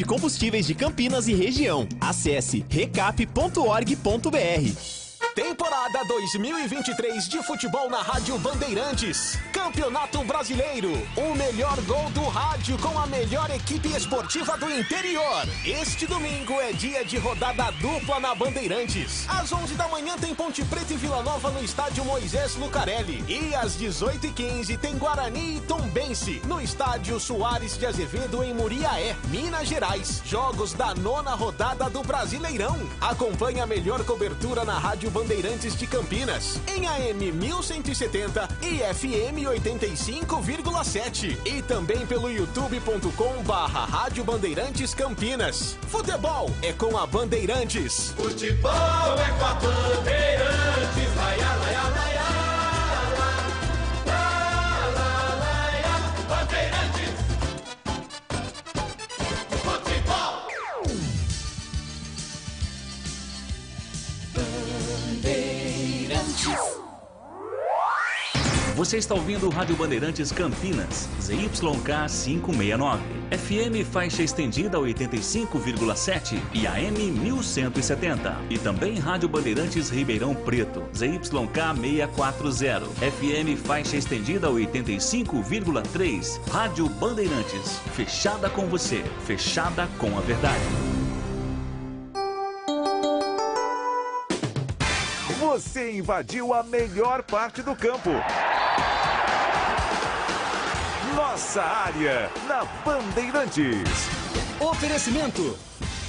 de combustíveis de Campinas e região. Acesse recap.org.br. Temporada 2023 de futebol na Rádio Bandeirantes. Campeonato Brasileiro. O melhor gol do rádio com a melhor equipe esportiva do interior. Este domingo é dia de rodada dupla na Bandeirantes. Às 11 da manhã tem Ponte Preta e Vila Nova no estádio Moisés Lucarelli. E às 18h15 tem Guarani e Tombense no estádio Soares de Azevedo em Muriaé, Minas Gerais. Jogos da 9ª rodada do Brasileirão. Acompanhe a melhor cobertura na Rádio Bandeirantes de Campinas, em AM 1170 e FM 85,7. E também pelo youtube.com/Rádio Bandeirantes Campinas. Futebol é com a Bandeirantes. Futebol é com a Bandeirantes. Laia, laia, laia, Bandeirantes. Futebol. Você está ouvindo o Rádio Bandeirantes Campinas, ZYK 569, FM faixa estendida 85,7 e AM 1170. E também Rádio Bandeirantes Ribeirão Preto, ZYK 640, FM faixa estendida 85,3. Rádio Bandeirantes, fechada com você, fechada com a verdade. Você invadiu a melhor parte do campo. Nossa área, na Bandeirantes. Oferecimento: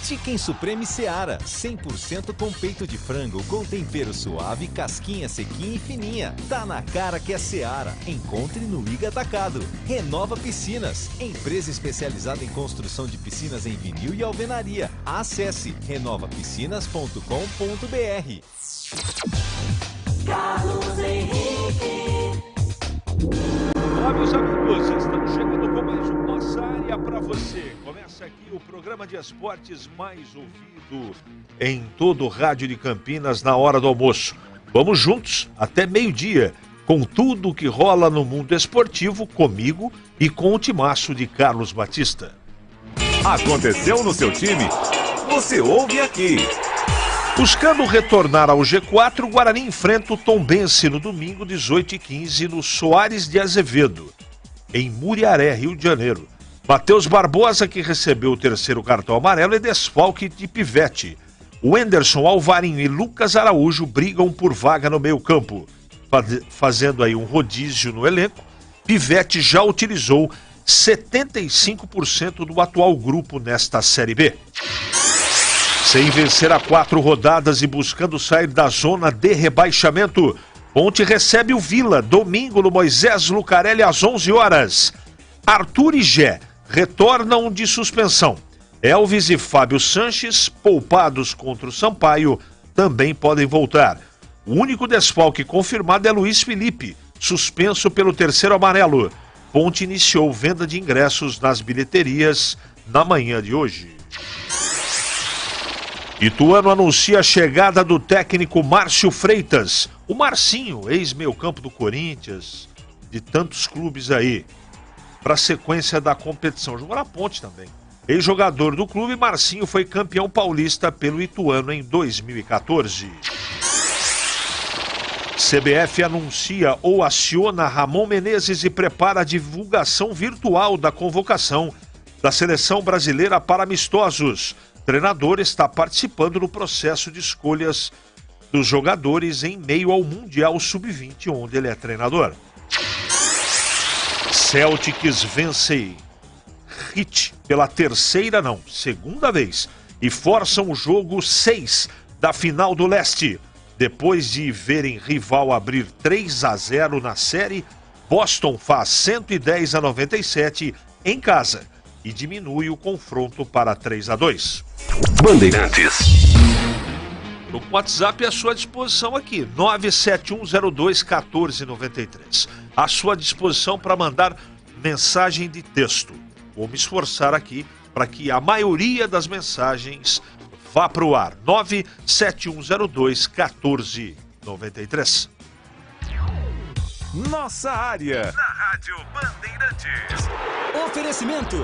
Chicken Supreme Seara, 100% com peito de frango, com tempero suave, casquinha sequinha e fininha. Tá na cara que é Seara. Encontre no Iga Atacado. Renova Piscinas, empresa especializada em construção de piscinas em vinil e alvenaria. Acesse renovapiscinas.com.br. Carlos Henrique. Olá, meus amigos, estamos chegando com mais um Nossa Área para você. Começa aqui o programa de esportes mais ouvido em todo o rádio de Campinas na hora do almoço. Vamos juntos até meio-dia com tudo o que rola no mundo esportivo comigo e com o timaço de Carlos Batista. Aconteceu no seu time? Você ouve aqui. Buscando retornar ao G4, o Guarani enfrenta o Tombense no domingo, 18h15, no Soares de Azevedo, em Muriaé, Rio de Janeiro. Matheus Barbosa, que recebeu o terceiro cartão amarelo, é desfalque de Pivete. O Anderson Alvarinho e Lucas Araújo brigam por vaga no meio-campo. Fazendo aí um rodízio no elenco, Pivete já utilizou 75% do atual grupo nesta Série B. Sem vencer a 4 rodadas e buscando sair da zona de rebaixamento, Ponte recebe o Vila, domingo no Moisés Lucarelli às 11 horas. Arthur e Gé retornam de suspensão. Elvis e Fábio Sanches, poupados contra o Sampaio, também podem voltar. O único desfalque confirmado é Luiz Felipe, suspenso pelo terceiro amarelo. Ponte iniciou venda de ingressos nas bilheterias na manhã de hoje. Ituano anuncia a chegada do técnico Márcio Freitas, o Marcinho, ex-meio-campo do Corinthians, de tantos clubes aí, para a sequência da competição. Jogou na Ponte também. Ex-jogador do clube, Marcinho foi campeão paulista pelo Ituano em 2014. CBF anuncia ou aciona Ramon Menezes e prepara a divulgação virtual da convocação da seleção brasileira para amistosos. O treinador está participando no processo de escolhas dos jogadores em meio ao Mundial Sub-20, onde ele é treinador. Celtics vence Heat pela segunda vez, e forçam o jogo 6 da final do leste. Depois de verem rival abrir 3-0 na série, Boston faz 110-97 em casa e diminui o confronto para 3-2. Bandeirantes. O WhatsApp é à sua disposição aqui, 971021493. À sua disposição para mandar mensagem de texto. Vou me esforçar aqui para que a maioria das mensagens vá para o ar. 971021493. Nossa área. Na Rádio Bandeirantes. Oferecimento: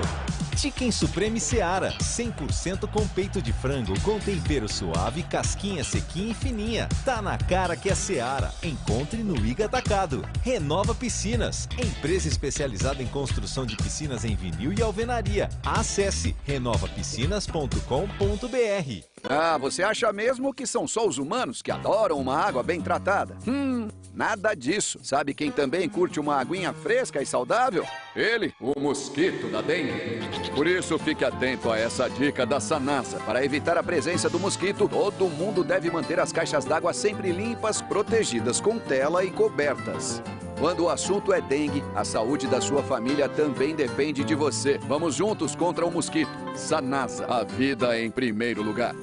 Chicken Supreme Seara, 100% com peito de frango, com tempero suave, casquinha sequinha e fininha. Tá na cara que é Seara. Encontre no Iga Atacado. Renova Piscinas, empresa especializada em construção de piscinas em vinil e alvenaria. Acesse renovapiscinas.com.br. Ah, você acha mesmo que são só os humanos que adoram uma água bem tratada? Nada disso. Sabe quem também curte uma aguinha fresca e saudável? Ele, o mosquito da dengue. Por isso, fique atento a essa dica da Sanasa. Para evitar a presença do mosquito, todo mundo deve manter as caixas d'água sempre limpas, protegidas com tela e cobertas. Quando o assunto é dengue, a saúde da sua família também depende de você. Vamos juntos contra o mosquito. Sanasa, a vida em primeiro lugar.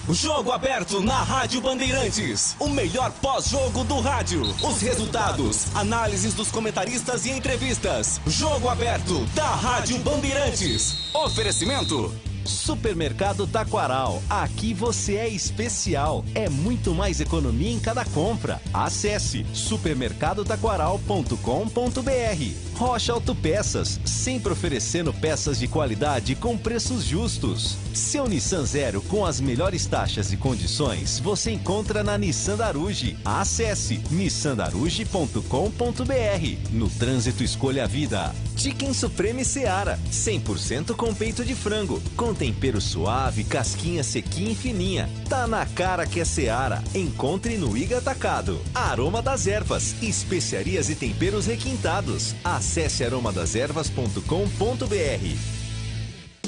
Jogo aberto na Rádio Bandeirantes. O melhor pós-jogo do rádio. Os resultados, análises dos comentaristas e entrevistas. Jogo aberto da Rádio Bandeirantes. Oferecimento. Supermercado Taquaral. Aqui você é especial. É muito mais economia em cada compra. Acesse supermercadotaquaral.com.br. Rocha Autopeças, sempre oferecendo peças de qualidade com preços justos. Seu Nissan Zero com as melhores taxas e condições você encontra na Nissan Daruge. Acesse nissandaruge.com.br. No trânsito, escolha a vida. Chicken Supreme Seara, 100% com peito de frango, com tempero suave, casquinha sequinha e fininha. Tá na cara que é Seara. Encontre no Iga Atacado. Aroma das Ervas, especiarias e temperos requintados. Acesse aromadeservas.com.br.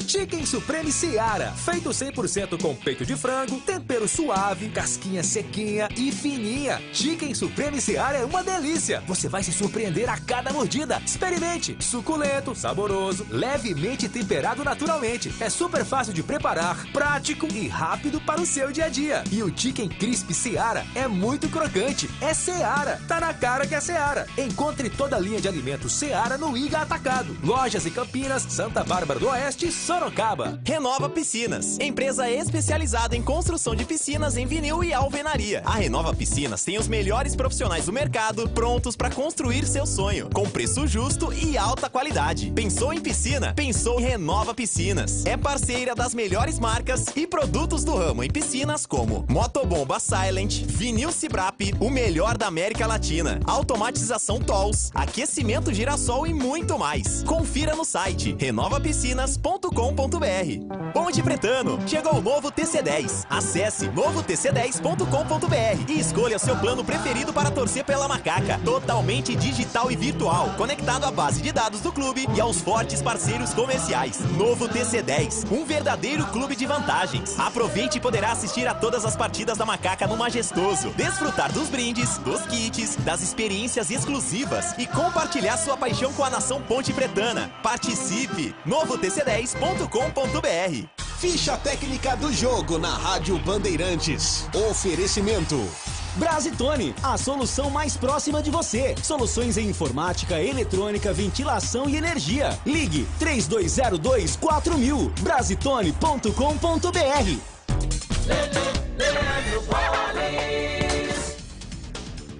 Chicken Supreme Seara, feito 100% com peito de frango, tempero suave, casquinha sequinha e fininha. Chicken Supreme Seara é uma delícia. Você vai se surpreender a cada mordida. Experimente. Suculento, saboroso, levemente temperado naturalmente. É super fácil de preparar, prático e rápido para o seu dia a dia. E o Chicken Crisp Seara é muito crocante. É Seara. Tá na cara que é Seara. Encontre toda a linha de alimentos Seara no Iga Atacado. Lojas em Campinas, Santa Bárbara do Oeste e Sorocaba. Renova Piscinas, empresa especializada em construção de piscinas em vinil e alvenaria. A Renova Piscinas tem os melhores profissionais do mercado prontos para construir seu sonho, com preço justo e alta qualidade. Pensou em piscina? Pensou em Renova Piscinas. É parceira das melhores marcas e produtos do ramo em piscinas como Motobomba Silent, Vinil Cibrap, o melhor da América Latina, automatização Tolls, aquecimento Girassol e muito mais. Confira no site renovapiscinas.com.br. Ponte Pretano, chegou o novo TC10. Acesse novotc10.com.br e escolha seu plano preferido para torcer pela Macaca. Totalmente digital e virtual, conectado à base de dados do clube e aos fortes parceiros comerciais. Novo TC10, um verdadeiro clube de vantagens. Aproveite e poderá assistir a todas as partidas da Macaca no Majestoso, desfrutar dos brindes, dos kits, das experiências exclusivas e compartilhar sua paixão com a nação Ponte Pretana. Participe! novotc10.com.br. Ficha técnica do jogo na Rádio Bandeirantes. Oferecimento. Brasitone, a solução mais próxima de você. Soluções em informática, eletrônica, ventilação e energia. Ligue 3202-4000. Brasitone.com.br.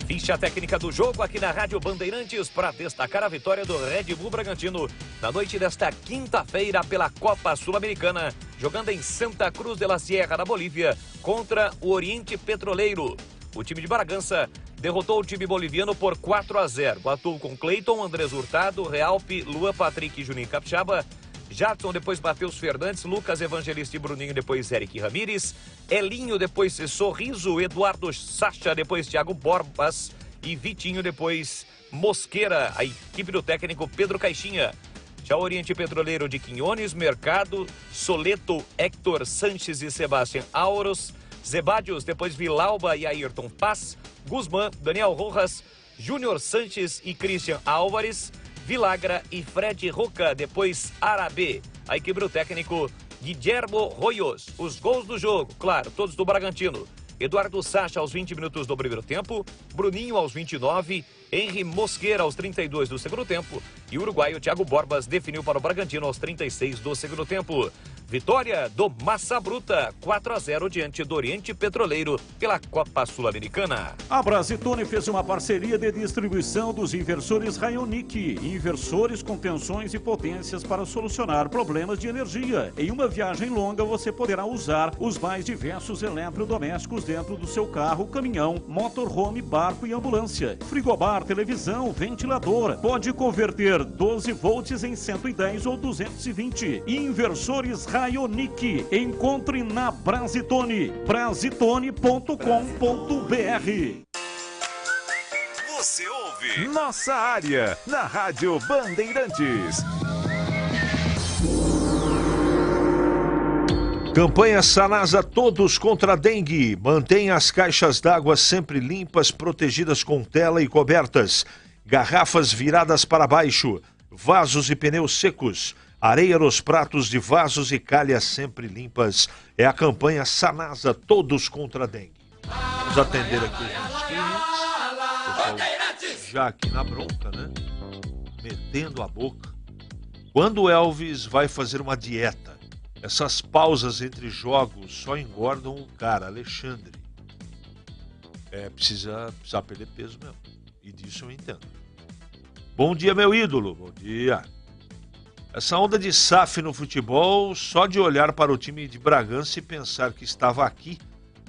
Ficha técnica do jogo aqui na Rádio Bandeirantes para destacar a vitória do Red Bull Bragantino na noite desta quinta-feira pela Copa Sul-Americana, jogando em Santa Cruz de la Sierra, na Bolívia, contra o Oriente Petroleiro. O time de Bragança derrotou o time boliviano por 4-0. Atuou com Cleiton, Andrés Hurtado, Realpe, Luan Patrick e Juninho Capixaba. Jadson, depois Matheus Fernandes, Lucas Evangelista e Bruninho, depois Eric Ramírez, Elinho, depois Sorriso, Eduardo Sacha, depois Thiago Borbas e Vitinho, depois Mosqueira, a equipe do técnico Pedro Caixinha. Já o Oriente Petroleiro de Quinones, Mercado, Soleto, Héctor Sanches e Sebastião Auros, Zebadios, depois Vilauba e Ayrton Paz, Guzmán, Daniel Rojas, Júnior Sanches e Christian Álvares, Vilagra e Fred Roca, depois Arabê. A equipe do técnico Guillermo Royos. Os gols do jogo, claro, todos do Bragantino. Eduardo Sacha aos 20 minutos do primeiro tempo, Bruninho aos 29, Henry Mosqueira aos 32 do segundo tempo e o uruguaio Thiago Borbas definiu para o Bragantino aos 36 do segundo tempo. Vitória do Massa Bruta, 4-0 diante do Oriente Petroleiro pela Copa Sul-Americana. A Brasitone fez uma parceria de distribuição dos inversores Rayonic. Inversores com tensões e potências para solucionar problemas de energia. Em uma viagem longa, você poderá usar os mais diversos eletrodomésticos dentro do seu carro, caminhão, motorhome, barco e ambulância. Frigobar, televisão, ventilador. Pode converter 12 volts em 110 ou 220. Inversores Rayonic. Encontre na Brasitone. Brasitone.com.br. Você ouve Nossa Área na Rádio Bandeirantes. Campanha Sanasa Todos contra a Dengue. Mantenha as caixas d'água sempre limpas, protegidas com tela e cobertas. Garrafas viradas para baixo. Vasos e pneus secos. Areia nos pratos de vasos e calhas sempre limpas. É a campanha Sanasa Todos contra a Dengue. Vamos atender aqui os clientes. Já aqui na bronca, né? Metendo a boca. Quando o Elvis vai fazer uma dieta? Essas pausas entre jogos só engordam o cara, Alexandre. Precisa perder peso mesmo. E disso eu entendo. Bom dia, meu ídolo. Bom dia. Essa onda de SAF no futebol, só de olhar para o time de Bragança e pensar que estava aqui,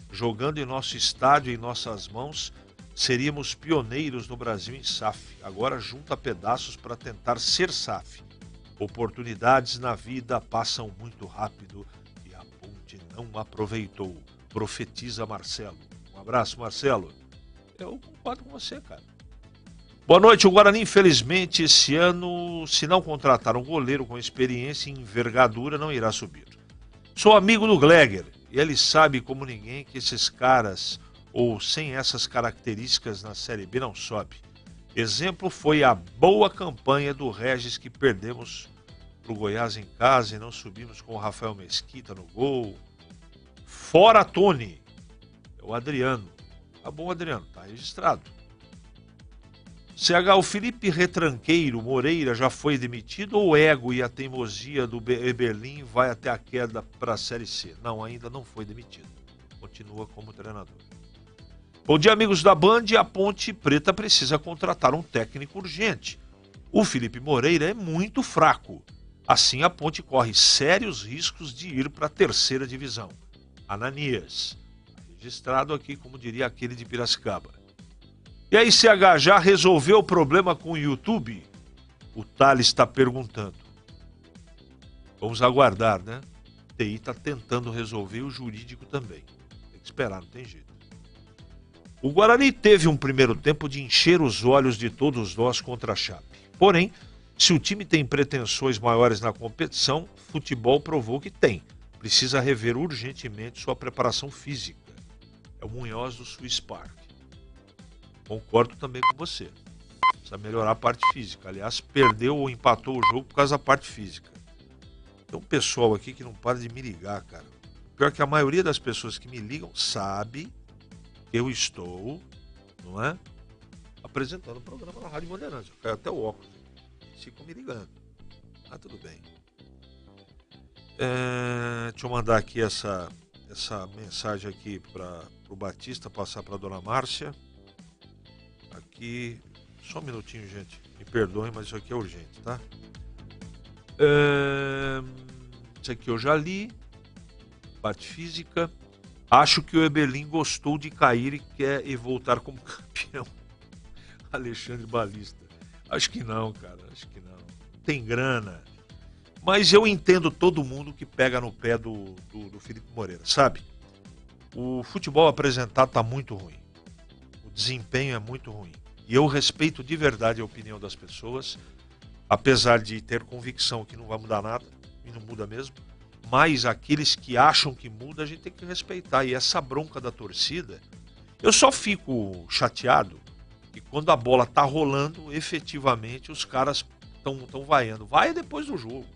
jogando em nosso estádio, em nossas mãos, seríamos pioneiros no Brasil em SAF. Agora junta pedaços para tentar ser SAF. Oportunidades na vida passam muito rápido e a Ponte não aproveitou. Profetiza Marcelo. Um abraço, Marcelo. Eu concordo com você, cara. Boa noite. O Guarani, infelizmente, esse ano, se não contratar um goleiro com experiência e envergadura, não irá subir. Sou amigo do Gleger e ele sabe como ninguém que esses caras, ou sem essas características na Série B, não sobe. Exemplo foi a boa campanha do Regis que perdemos pro Goiás em casa e não subimos com o Rafael Mesquita no gol. Fora Tony. É o Adriano. Tá bom, Adriano, tá registrado. CH, o Felipe Retranqueiro Moreira já foi demitido ou o ego e a teimosia do Eberlin vai até a queda para a Série C? Não, ainda não foi demitido. Continua como treinador. Bom dia, amigos da Band. A Ponte Preta precisa contratar um técnico urgente. O Felipe Moreira é muito fraco. Assim, a Ponte corre sérios riscos de ir para a terceira divisão. Ananias. Registrado aqui, como diria aquele de Piracicaba. E aí, CH, já resolveu o problema com o YouTube? O Thales está perguntando. Vamos aguardar, né? O TI está tentando resolver e o jurídico também. Tem que esperar, não tem jeito. O Guarani teve um primeiro tempo de encher os olhos de todos nós contra a Chape. Porém, se o time tem pretensões maiores na competição, futebol provou que tem. Precisa rever urgentemente sua preparação física. É o Munhoz do Swiss Park. Concordo também com você. Precisa melhorar a parte física. Aliás, perdeu ou empatou o jogo por causa da parte física. Tem um pessoal aqui que não para de me ligar, cara. Pior que a maioria das pessoas que me ligam sabe que eu estou, não é? Apresentando o programa na Rádio Bandeirantes. Eu caio até o óculos. Ficam me ligando. Ah, tudo bem. Deixa eu mandar aqui essa mensagem aqui para o Batista, passar para a dona Márcia. Aqui, só um minutinho, gente. Me perdoem, mas isso aqui é urgente, tá? Isso aqui eu já li. Parte física. Acho que o Eberlin gostou de cair e quer voltar como campeão. Alexandre Balista. Acho que não, cara. Acho que não. Tem grana. Mas eu entendo todo mundo que pega no pé do Felipe Moreira, sabe? O futebol apresentado tá muito ruim. O desempenho é muito ruim. E eu respeito de verdade a opinião das pessoas, apesar de ter convicção que não vai mudar nada, e não muda mesmo, mas aqueles que acham que muda, a gente tem que respeitar. E essa bronca da torcida, eu só fico chateado que quando a bola tá rolando, efetivamente os caras estão vaiando. Vai depois do jogo.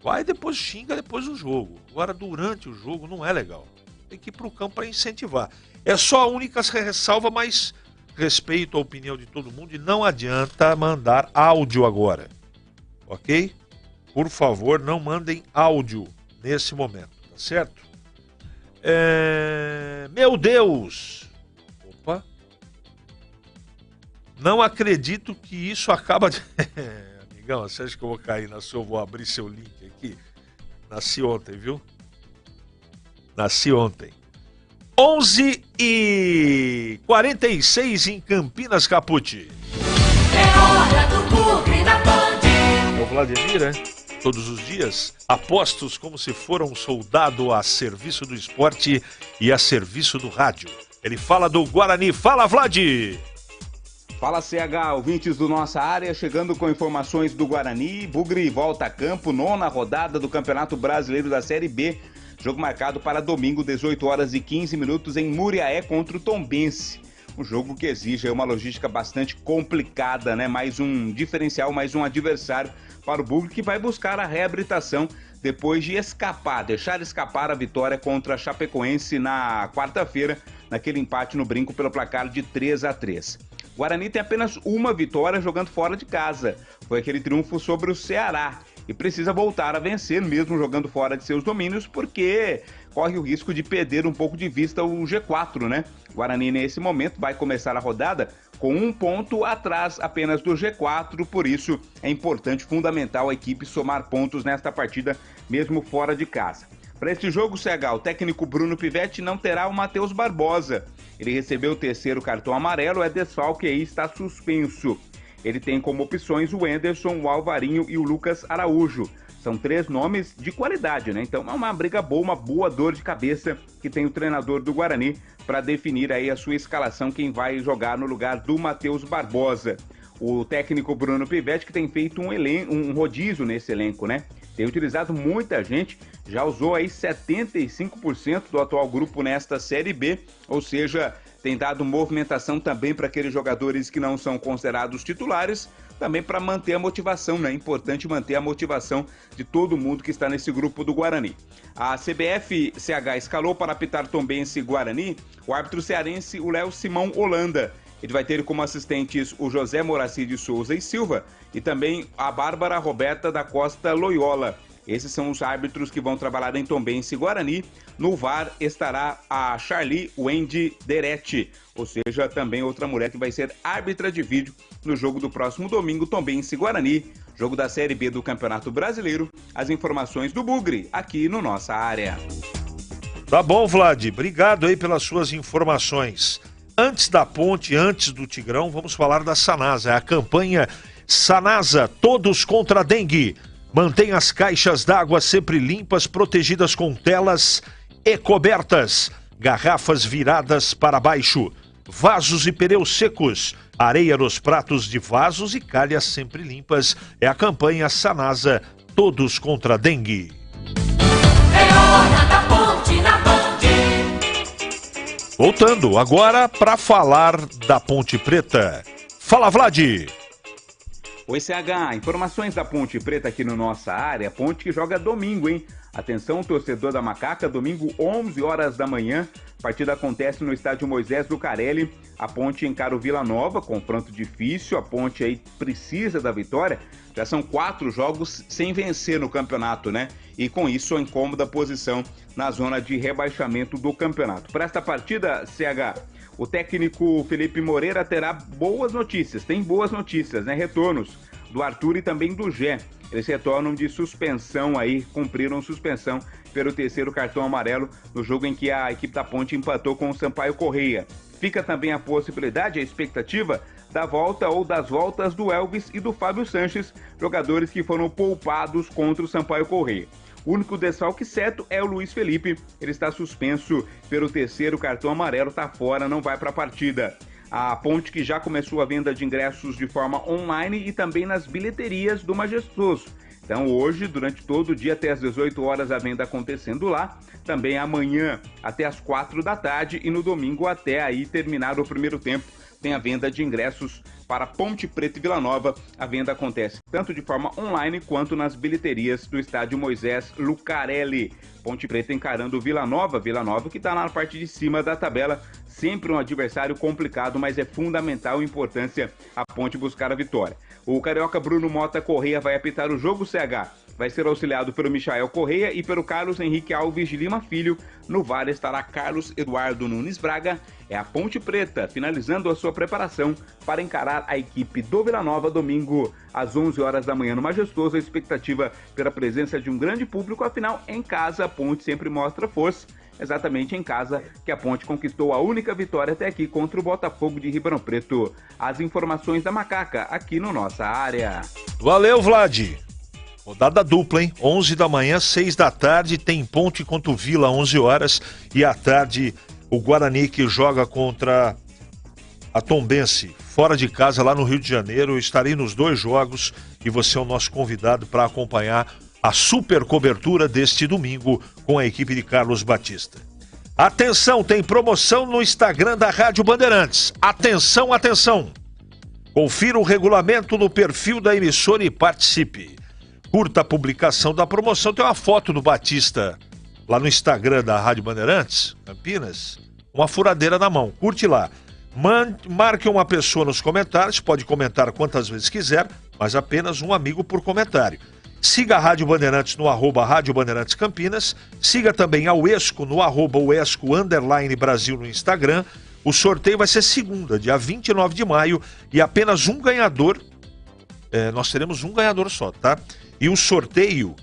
Vai depois, xinga depois do jogo. Agora, durante o jogo, não é legal. Tem que ir pro campo para incentivar. É só a única ressalva, mas respeito a opinião de todo mundo e não adianta mandar áudio agora. Ok? Por favor, não mandem áudio. nesse momento, tá certo? Meu Deus! Opa! Não acredito que isso acaba de... Amigão, você acha que eu vou cair na sua? Eu vou abrir seu link aqui. Nasci ontem, viu? Nasci ontem. 11h46 em Campinas, Caputi. É hora do Bugre da Band. É o Vladimir, né? Todos os dias, apostos como se fora um soldado a serviço do esporte e a serviço do rádio. Ele fala do Guarani. Fala, Vlad! Fala, CH, ouvintes do Nossa Área, chegando com informações do Guarani. Bugre volta a campo, 9ª rodada do Campeonato Brasileiro da Série B. Jogo marcado para domingo, 18h15 em Muriaé contra o Tombense. Um jogo que exige uma logística bastante complicada, né? Mais um diferencial, mais um adversário para o Bugre, que vai buscar a reabilitação depois de deixar escapar a vitória contra a Chapecoense na quarta-feira, naquele empate no Brinco pelo placar de 3-3. Guarani tem apenas uma vitória jogando fora de casa. Foi aquele triunfo sobre o Ceará. E precisa voltar a vencer, mesmo jogando fora de seus domínios, porque corre o risco de perder um pouco de vista o G4, né? Guarani, nesse momento, vai começar a rodada com 1 ponto atrás apenas do G4, por isso é importante, fundamental a equipe somar pontos nesta partida, mesmo fora de casa. Para este jogo, CH, o técnico Bruno Pivetti não terá o Matheus Barbosa. Ele recebeu o 3º cartão amarelo, é desfalque e está suspenso. Ele tem como opções o Anderson, o Alvarinho e o Lucas Araújo. São 3 nomes de qualidade, né? Então é uma briga boa, uma boa dor de cabeça que tem o treinador do Guarani para definir aí a sua escalação, quem vai jogar no lugar do Matheus Barbosa. O técnico Bruno Pivetti, que tem feito um rodízio nesse elenco, né? Tem utilizado muita gente, já usou aí 75% do atual grupo nesta Série B, ou seja, tem dado movimentação também para aqueles jogadores que não são considerados titulares, também para manter a motivação, né? É importante manter a motivação de todo mundo que está nesse grupo do Guarani. A CBF-CH escalou para apitar Tombense e Guarani o árbitro cearense, o Léo Simão Holanda. Ele vai ter como assistentes o José Moraci de Souza e Silva e também a Bárbara Roberta da Costa Loyola. Esses são os árbitros que vão trabalhar em Tombense e Guarani. No VAR estará a Charlie Wendy Deretti, ou seja, também outra mulher que vai ser árbitra de vídeo no jogo do próximo domingo, Tombense e Guarani, jogo da Série B do Campeonato Brasileiro. As informações do Bugre, aqui no Nossa Área. Tá bom, Vlad, obrigado aí pelas suas informações. Antes da Ponte, antes do Tigrão, vamos falar da Sanasa, a campanha Sanasa, todos contra a dengue. Mantenha as caixas d'água sempre limpas, protegidas com telas e cobertas. Garrafas viradas para baixo. Vasos e pneus secos. Areia nos pratos de vasos e calhas sempre limpas. É a campanha Sanasa, todos contra a dengue. É hora da Ponte na Band. Voltando agora para falar da Ponte Preta. Fala, Vlad! Oi, CH, informações da Ponte Preta aqui no Nossa Área. Ponte que joga domingo, hein? Atenção, torcedor da Macaca, domingo 11 horas da manhã. A partida acontece no estádio Moisés Lucarelli. A Ponte encara o Vila Nova, confronto difícil. A Ponte aí precisa da vitória. Já são 4 jogos sem vencer no campeonato, né? E com isso, a incômoda posição na zona de rebaixamento do campeonato. Para esta partida, CH, o técnico Felipe Moreira terá boas notícias. Tem boas notícias, né? Retornos do Arthur e também do Gé. Eles retornam de suspensão aí, cumpriram suspensão pelo 3º cartão amarelo no jogo em que a equipe da Ponte empatou com o Sampaio Correia. Fica também a possibilidade, a expectativa da volta ou das voltas do Elvis e do Fábio Sanches, jogadores que foram poupados contra o Sampaio Correia. O único desfalque certo é o Luiz Felipe, ele está suspenso pelo 3º cartão amarelo, está fora, não vai para a partida. A Ponte que já começou a venda de ingressos de forma online e também nas bilheterias do Majestoso. Então hoje, durante todo o dia até às 18 horas, a venda acontecendo lá. Também amanhã até às 4 da tarde e no domingo até aí terminar o primeiro tempo. Tem a venda de ingressos para Ponte Preta e Vila Nova. A venda acontece tanto de forma online quanto nas bilheterias do estádio Moisés Lucarelli. Ponte Preta encarando o Vila Nova que está na parte de cima da tabela. Sempre um adversário complicado, mas é fundamental e importância a Ponte buscar a vitória. O carioca Bruno Mota Correia vai apitar o jogo, CH. vai ser auxiliado pelo Michael Correia e pelo Carlos Henrique Alves de Lima Filho. No VAR estará Carlos Eduardo Nunes Braga. É a Ponte Preta finalizando a sua preparação para encarar a equipe do Vila Nova domingo às 11 horas da manhã no Majestoso. A expectativa pela presença de um grande público, afinal, em casa a Ponte sempre mostra força. Exatamente em casa que a Ponte conquistou a única vitória até aqui contra o Botafogo de Ribeirão Preto. As informações da Macaca aqui no Nossa Área. Valeu, Vlad. Rodada dupla, hein? 11 da manhã, 6 da tarde, tem Ponte contra o Vila, 11 horas. E à tarde, o Guarani que joga contra a Tombense, fora de casa, lá no Rio de Janeiro. Eu estarei nos 2 jogos e você é o nosso convidado para acompanhar a super cobertura deste domingo com a equipe de Carlos Batista. Atenção, tem promoção no Instagram da Rádio Bandeirantes. Atenção, atenção! Confira o regulamento no perfil da emissora e participe. Curta a publicação da promoção, tem uma foto do Batista lá no Instagram da Rádio Bandeirantes, Campinas, uma furadeira na mão. Curte lá. Marque uma pessoa nos comentários, pode comentar quantas vezes quiser, mas apenas um amigo por comentário. Siga a Rádio Bandeirantes no @Rádio Bandeirantes Campinas. Siga também a UESCO no @UESCO_Brasil no Instagram. O sorteio vai ser segunda, dia 29 de maio, e apenas um ganhador. Nós teremos um ganhador só, tá? E o sorteio,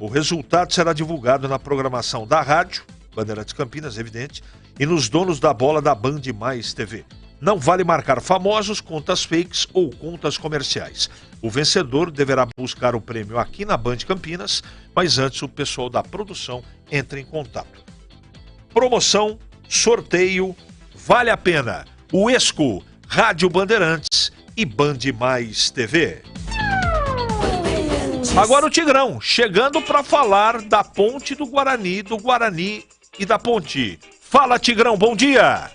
o resultado será divulgado na programação da Rádio Bandeirantes Campinas, evidente, e nos donos da bola da Band Mais TV. Não vale marcar famosos, contas fakes ou contas comerciais. O vencedor deverá buscar o prêmio aqui na Band Campinas, mas antes o pessoal da produção entra em contato. Promoção, sorteio, vale a pena. UESCO, Rádio Bandeirantes e Band Mais TV. Agora o Tigrão, chegando para falar da Ponte do Guarani e da Ponte. Fala, Tigrão, bom dia!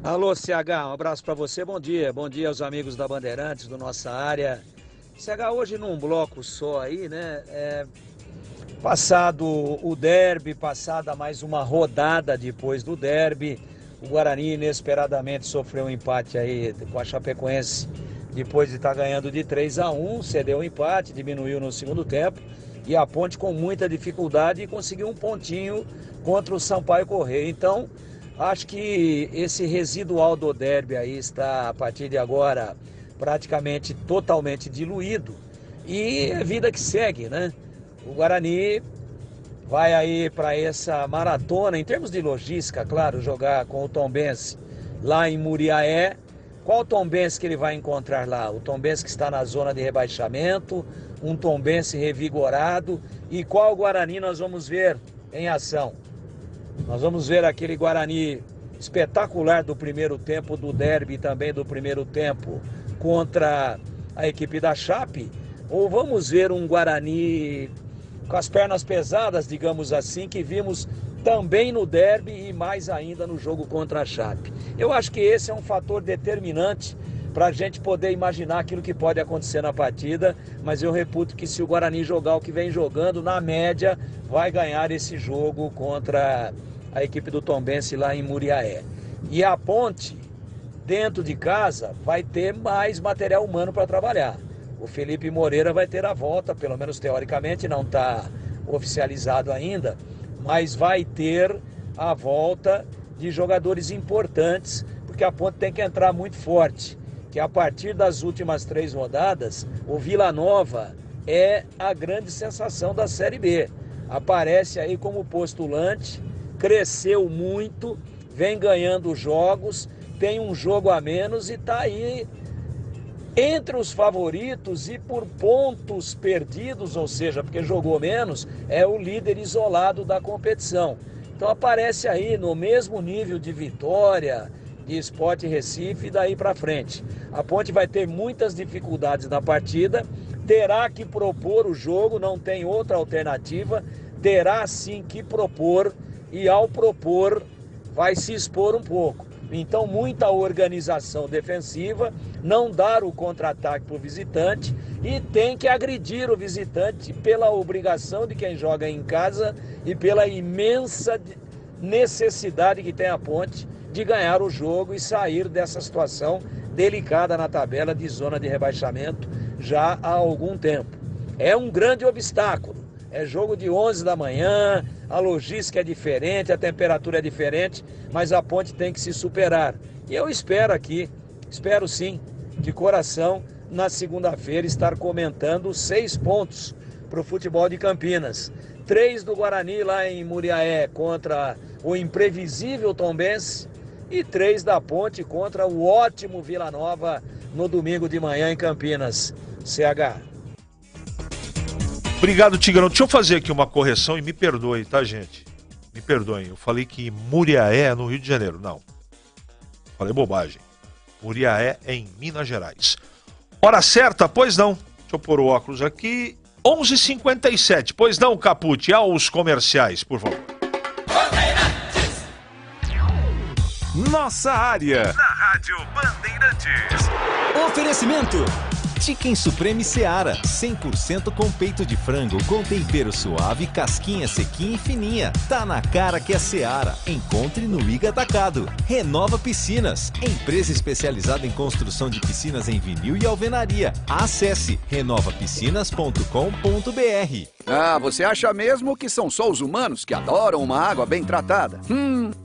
Alô, CH, um abraço para você, bom dia aos amigos da Bandeirantes, do Nossa Área. CH, hoje num bloco só aí, né, passado o derby, passada mais uma rodada depois do derby, o Guarani inesperadamente sofreu um empate aí com a Chapecoense, depois de estar ganhando de 3-1, cedeu o empate, diminuiu no segundo tempo, e a Ponte com muita dificuldade conseguiu um pontinho contra o Sampaio Corrêa. Então, acho que esse residual do derby aí está, a partir de agora, praticamente totalmente diluído. E é vida que segue, né? O Guarani vai aí para essa maratona, em termos de logística, claro, jogar com o Tombense lá em Muriaé. Qual Tombense que ele vai encontrar lá? O Tombense que está na zona de rebaixamento, um Tombense revigorado. E qual Guarani nós vamos ver em ação? Nós vamos ver aquele Guarani espetacular do primeiro tempo, do derby também do primeiro tempo contra a equipe da Chape? Ou vamos ver um Guarani com as pernas pesadas, digamos assim, que vimos também no derby e mais ainda no jogo contra a Chape? Eu acho que esse é um fator determinante para a gente poder imaginar aquilo que pode acontecer na partida, mas eu reputo que se o Guarani jogar o que vem jogando, na média, vai ganhar esse jogo contra a equipe do Tombense lá em Muriaé. E a Ponte, dentro de casa, vai ter mais material humano para trabalhar. O Felipe Moreira vai ter a volta, pelo menos teoricamente, não está oficializado ainda, mas vai ter a volta de jogadores importantes, porque a Ponte tem que entrar muito forte, que a partir das últimas 3 rodadas, o Vila Nova é a grande sensação da Série B. Aparece aí como postulante, cresceu muito, vem ganhando jogos, tem um jogo a menos e está aí entre os favoritos e por pontos perdidos, ou seja, porque jogou menos, é o líder isolado da competição. Então aparece aí no mesmo nível de Vitória, de Sport Recife e daí para frente. A Ponte vai ter muitas dificuldades na partida, terá que propor o jogo, não tem outra alternativa, terá sim que propor e ao propor vai se expor um pouco. Então muita organização defensiva, não dar o contra-ataque para o visitante e tem que agredir o visitante pela obrigação de quem joga em casa e pela imensa necessidade que tem a Ponte de ganhar o jogo e sair dessa situação delicada na tabela de zona de rebaixamento já há algum tempo. É um grande obstáculo. É jogo de 11 da manhã, a logística é diferente, a temperatura é diferente, mas a Ponte tem que se superar. E eu espero sim, de coração, na segunda-feira estar comentando 6 pontos para o futebol de Campinas. 3 do Guarani lá em Muriaé contra o imprevisível Tombense e 3 da Ponte contra o ótimo Vila Nova no domingo de manhã em Campinas. CH. Obrigado, Tigrão. Deixa eu fazer aqui uma correção e me perdoe, tá, gente? Me perdoem. Eu falei que Muriaé é no Rio de Janeiro. Não. Falei bobagem. Muriaé é em Minas Gerais. Hora certa? Pois não. Deixa eu pôr o óculos aqui. 11h57. Pois não, Capucci. Aos comerciais, por favor. Nossa área. Na Rádio Bandeirantes. Oferecimento. Chicken Supreme Seara, 100% com peito de frango, com tempero suave, casquinha sequinha e fininha. Tá na cara que é Seara. Encontre no Iga Atacado. Renova Piscinas, empresa especializada em construção de piscinas em vinil e alvenaria. Acesse renovapiscinas.com.br. Ah, você acha mesmo que são só os humanos que adoram uma água bem tratada?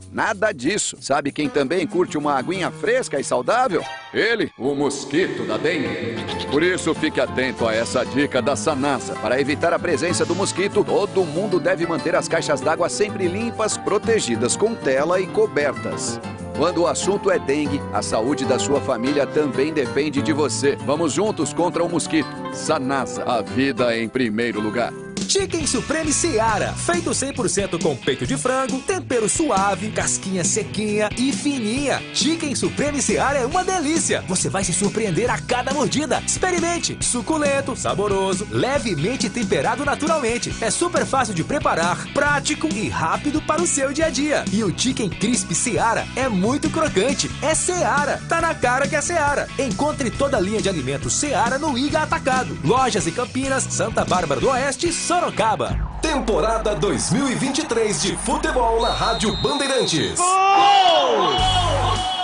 Nada disso. Sabe quem também curte uma aguinha fresca e saudável? Ele, o mosquito da dengue. Por isso, fique atento a essa dica da Sanasa. Para evitar a presença do mosquito, todo mundo deve manter as caixas d'água sempre limpas, protegidas com tela e cobertas. Quando o assunto é dengue, a saúde da sua família também depende de você. Vamos juntos contra o mosquito. Sanasa, a vida em primeiro lugar. Chicken Supreme Seara, feito 100% com peito de frango, tempero suave, casquinha sequinha e fininha. Chicken Supreme Seara é uma delícia. Você vai se surpreender a cada mordida. Experimente. Suculento, saboroso, levemente temperado naturalmente. É super fácil de preparar, prático e rápido para o seu dia a dia. E o Chicken Crisp Seara é muito crocante. É Seara. Tá na cara que é Seara. Encontre toda a linha de alimentos Seara no Iga Atacado. Lojas em Campinas, Santa Bárbara do Oeste, Sorocaba. Temporada 2023 de futebol na Rádio Bandeirantes.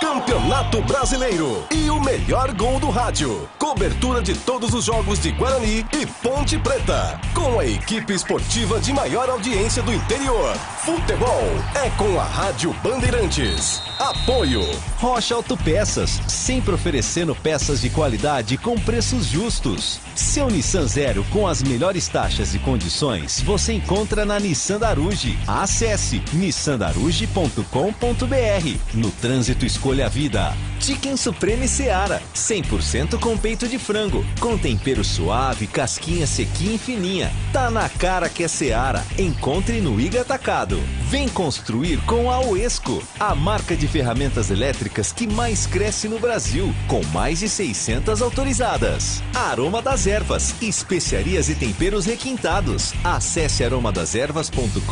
Campeonato Brasileiro e o melhor gol do rádio. Cobertura de todos os jogos de Guarani e Ponte Preta. Com a equipe esportiva de maior audiência do interior. Futebol é com a Rádio Bandeirantes. Apoio Rocha Autopeças, sempre oferecendo peças de qualidade com preços justos. Seu Nissan Zero com as melhores taxas e condições você encontra na Nissan Daruge. Acesse nissandaruge.com.br. No trânsito escolha a vida. Chicken Supreme Seara, 100% com peito de frango, com tempero suave, casquinha sequinha e fininha. Tá na cara que é Seara. Encontre no Iga Atacado. Vem construir com a Oesco, a marca de ferramentas elétricas que mais cresce no Brasil, com mais de 600 autorizadas. Aroma das Ervas, especiarias e temperos requintados. Acesse aromadeservas.com.br.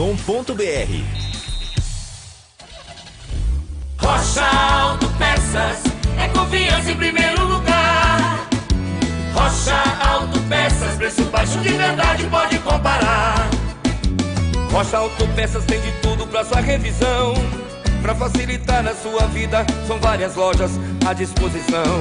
Rocha Autopeças é confiança em primeiro lugar. Rocha Autopeças, preço baixo de verdade, pode comparar. Rocha Autopeças tem de tudo pra sua revisão. Pra facilitar na sua vida, são várias lojas à disposição.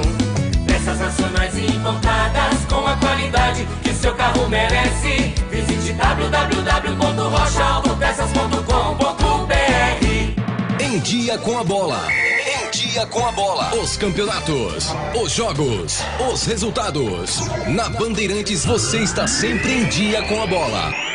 Peças nacionais e importadas com a qualidade que seu carro merece. Visite www.rochaautopeças.com.br. Em dia com a bola. Em dia com a bola. Os campeonatos, os jogos, os resultados. Na Bandeirantes você está sempre em dia com a bola.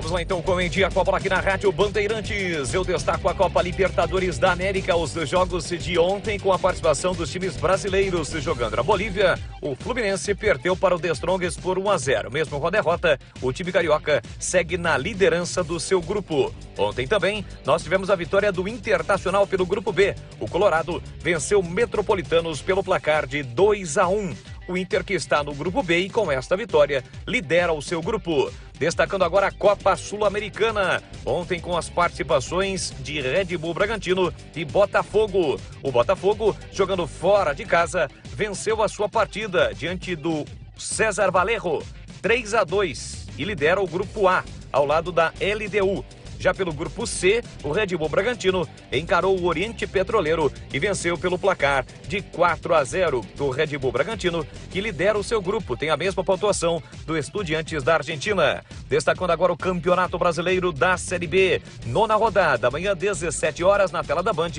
Vamos lá então com Em Dia com a Bola aqui na Rádio Bandeirantes. Eu destaco a Copa Libertadores da América, os jogos de ontem com a participação dos times brasileiros jogando na Bolívia. O Fluminense perdeu para o The Strongest por 1-0. Mesmo com a derrota, o time carioca segue na liderança do seu grupo. Ontem também nós tivemos a vitória do Internacional pelo grupo B. O Colorado venceu o Metropolitanos pelo placar de 2-1. O Inter, que está no grupo B e com esta vitória lidera o seu grupo. Destacando agora a Copa Sul-Americana. Ontem com as participações de Red Bull Bragantino e Botafogo. O Botafogo, jogando fora de casa, venceu a sua partida diante do César Valerro 3-2 e lidera o grupo A, ao lado da LDU. Já pelo grupo C, o Red Bull Bragantino encarou o Oriente Petroleiro e venceu pelo placar de 4-0. O Red Bull Bragantino, que lidera o seu grupo, tem a mesma pontuação do Estudiantes da Argentina. Destacando agora o Campeonato Brasileiro da Série B. 9ª rodada, amanhã 17 horas na tela da Band,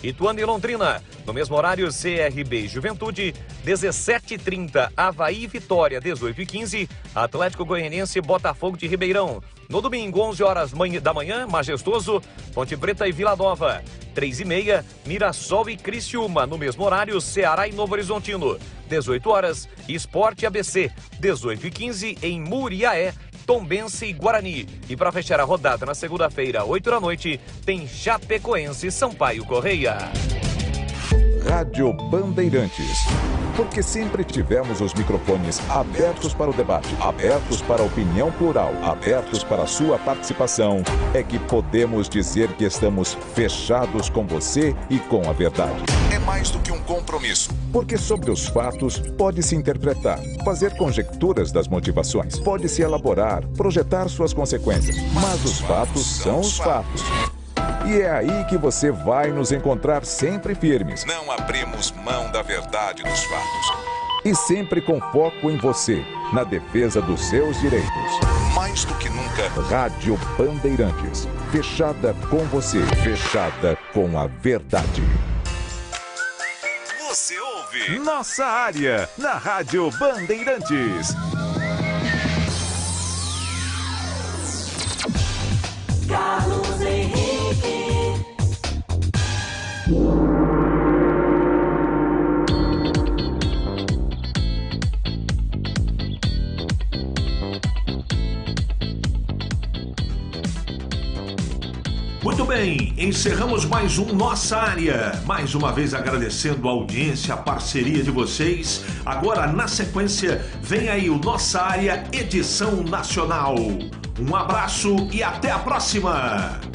Ituano e Londrina. No mesmo horário, CRB e Juventude, 17h30, Avaí e Vitória, 18h15, Atlético Goianiense e Botafogo de Ribeirão. No domingo, 11 horas da manhã, Majestoso, Ponte Preta e Vila Nova. 3h30, Mirassol e Criciúma. No mesmo horário, Ceará e Novo Horizontino. 18 horas, Sport e ABC. 18h15, em Muriaé, Tombense e Guarani. E para fechar a rodada na segunda-feira, 8 da noite, tem Chapecoense e Sampaio Correia. Rádio Bandeirantes. Porque sempre tivemos os microfones abertos para o debate, abertos para a opinião plural, abertos para a sua participação, é que podemos dizer que estamos fechados com você e com a verdade. É mais do que um compromisso. Porque sobre os fatos pode-se interpretar, fazer conjecturas das motivações, pode-se elaborar, projetar suas consequências. Mas os fatos são os fatos. E é aí que você vai nos encontrar sempre firmes. Não abrimos mão da verdade dos fatos. E sempre com foco em você, na defesa dos seus direitos. Mais do que nunca, Rádio Bandeirantes. Fechada com você, fechada com a verdade. Você ouve Nossa Área, na Rádio Bandeirantes. Carlos Henrique. Muito bem, encerramos mais um Nossa Área. Mais uma vez agradecendo a audiência, a parceria de vocês. Agora, na sequência, vem aí o Nossa Área Edição Nacional. Um abraço e até a próxima!